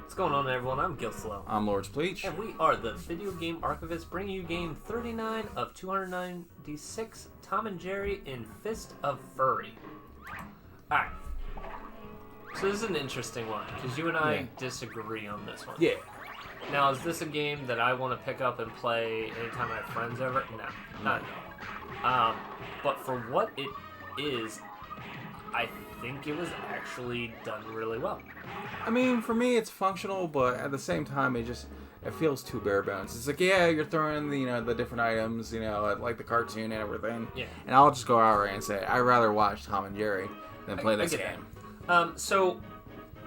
What's going on, everyone? I'm Gil Slow. I'm Lord Pleach. And we are the Video Game Archivists, bringing you game 39 of 296, Tom and Jerry in Fist of Furry. Alright. So this is an interesting one, because you and I disagree on this one. Yeah. Now, is this a game that I want to pick up and play anytime I have friends over? No, not at all. But for what it is, I think it was actually done really well. I mean, for me, it's functional, but at the same time, it feels too bare bones. It's like, yeah, you're throwing the different items, like the cartoon and everything. Yeah. And I'll just go outright and say, I'd rather watch Tom and Jerry than play this game. So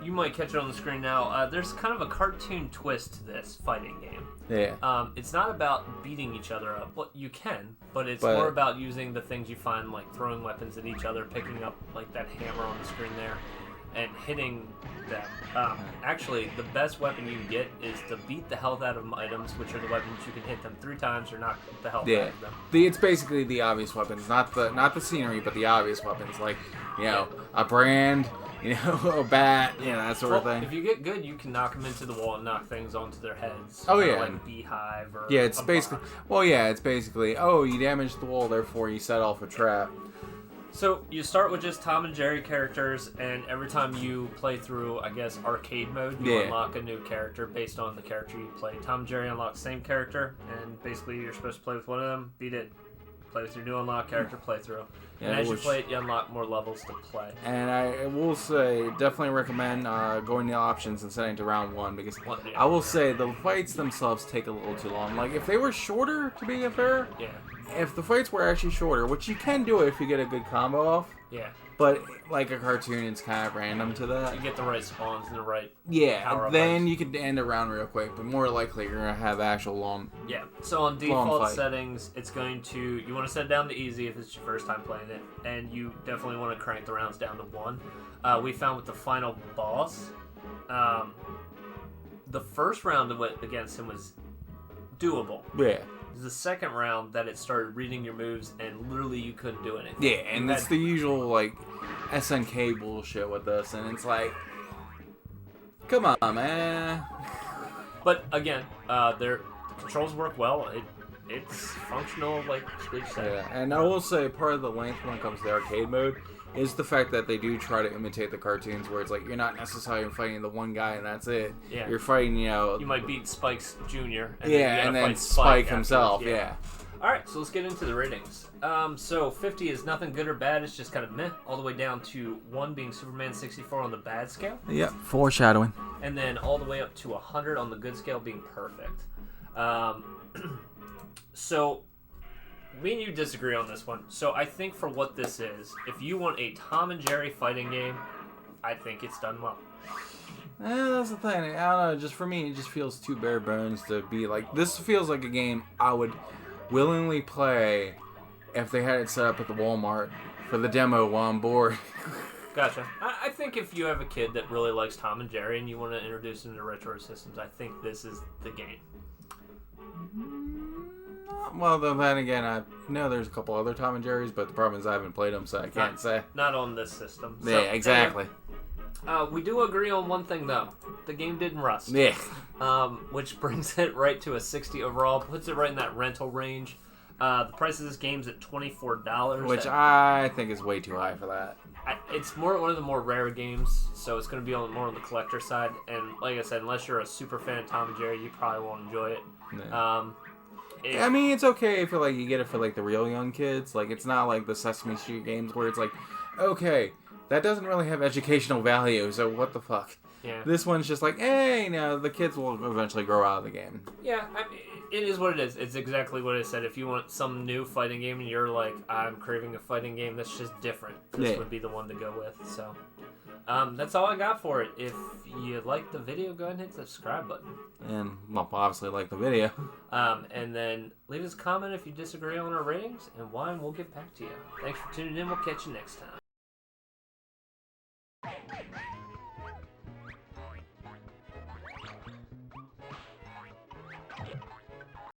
you might catch it on the screen now. There's kind of a cartoon twist to this fighting game. Yeah. It's not about beating each other up. Well, you can, but it's more about using the things you find, like throwing weapons at each other, picking up like that hammer on the screen there, and hitting them. Actually, the best weapon you can get is to beat the health out of items, which are the weapons you can hit them 3 times or knock the health out of them. It's basically the obvious weapons, not the scenery, but the obvious weapons, like a brand. A bat, that sort of thing. If you get good, you can knock them into the wall and knock things onto their heads. Oh, yeah. Like a beehive or it's basically... Well, it's basically, you damaged the wall, therefore you set off a trap. So, you start with just Tom and Jerry characters, and every time you play through, I guess, arcade mode, you unlock a new character based on the character you play. Tom and Jerry unlock the same character, and basically you're supposed to play with one of them, beat it, play with your new unlock character, play through. And as you play it, you unlock more levels to play. And I will say, definitely recommend going to the options and setting to round 1, because I will say the fights themselves take a little too long. Like, if they were shorter, to be fair, if the fights were actually shorter, which you can do it if you get a good combo off, but like a cartoon, it's kind of random to that. You get the right spawns and the right power then you can end a round real quick, but more likely you're going to have actual long. Yeah, so on default settings, it's going to, you want to set it down to easy if it's your first time playing it, and you definitely want to crank the rounds down to 1. We found with the final boss, the first round against him was doable. Yeah. The second round that it started reading your moves, and literally you couldn't do anything. Yeah, and it's the usual like SNK bullshit with this, and it's like, come on, man. But again, the controls work well. It's functional, like Screech said. Yeah, and I will say part of the length when it comes to arcade mode is the fact that they do try to imitate the cartoons, where it's like you're not necessarily fighting the one guy and that's it. Yeah. You're fighting, You might beat Spike's Jr. And then Spike himself. Yeah. All right, so let's get into the ratings. So 50 is nothing good or bad. It's just kind of meh, all the way down to 1 being Superman 64 on the bad scale. Yep. Foreshadowing. And then all the way up to 100 on the good scale, being perfect. So me and you disagree on this one. So I think for what this is, if you want a Tom and Jerry fighting game, I think it's done well. That's the thing. I don't know. Just for me, it just feels too bare bones to be like. This feels like a game I would willingly play if they had it set up at the Walmart for the demo while I'm bored. Gotcha. I think if you have a kid that really likes Tom and Jerry and you want to introduce them to retro systems, I think this is the game. Well, then again, I know there's a couple other Tom and Jerry's, but the problem is I haven't played them, so I can't say. Not on this system. So, yeah, exactly. We do agree on one thing, though. The game didn't rust. Yeah. Which brings it right to a 60 overall, puts it right in that rental range. The price of this game's at $24. Which I think is way too high for that. It's one of the more rare games, so it's going to be more on the collector side. And like I said, unless you're a super fan of Tom and Jerry, you probably won't enjoy it. Yeah. I mean, it's okay if you get it for like the real young kids. Like, it's not like the Sesame Street games where it's like, okay, that doesn't really have educational value, so what the fuck? Yeah. This one's just like, hey, the kids will eventually grow out of the game. Yeah, it is what it is. It's exactly what I said. If you want some new fighting game and you're like, I'm craving a fighting game that's just different, this would be the one to go with. So, that's all I got for it. If you like the video, go ahead and hit the subscribe button. And, well, obviously like the video. And then leave us a comment if you disagree on our ratings and why, and we'll get back to you. Thanks for tuning in. We'll catch you next time.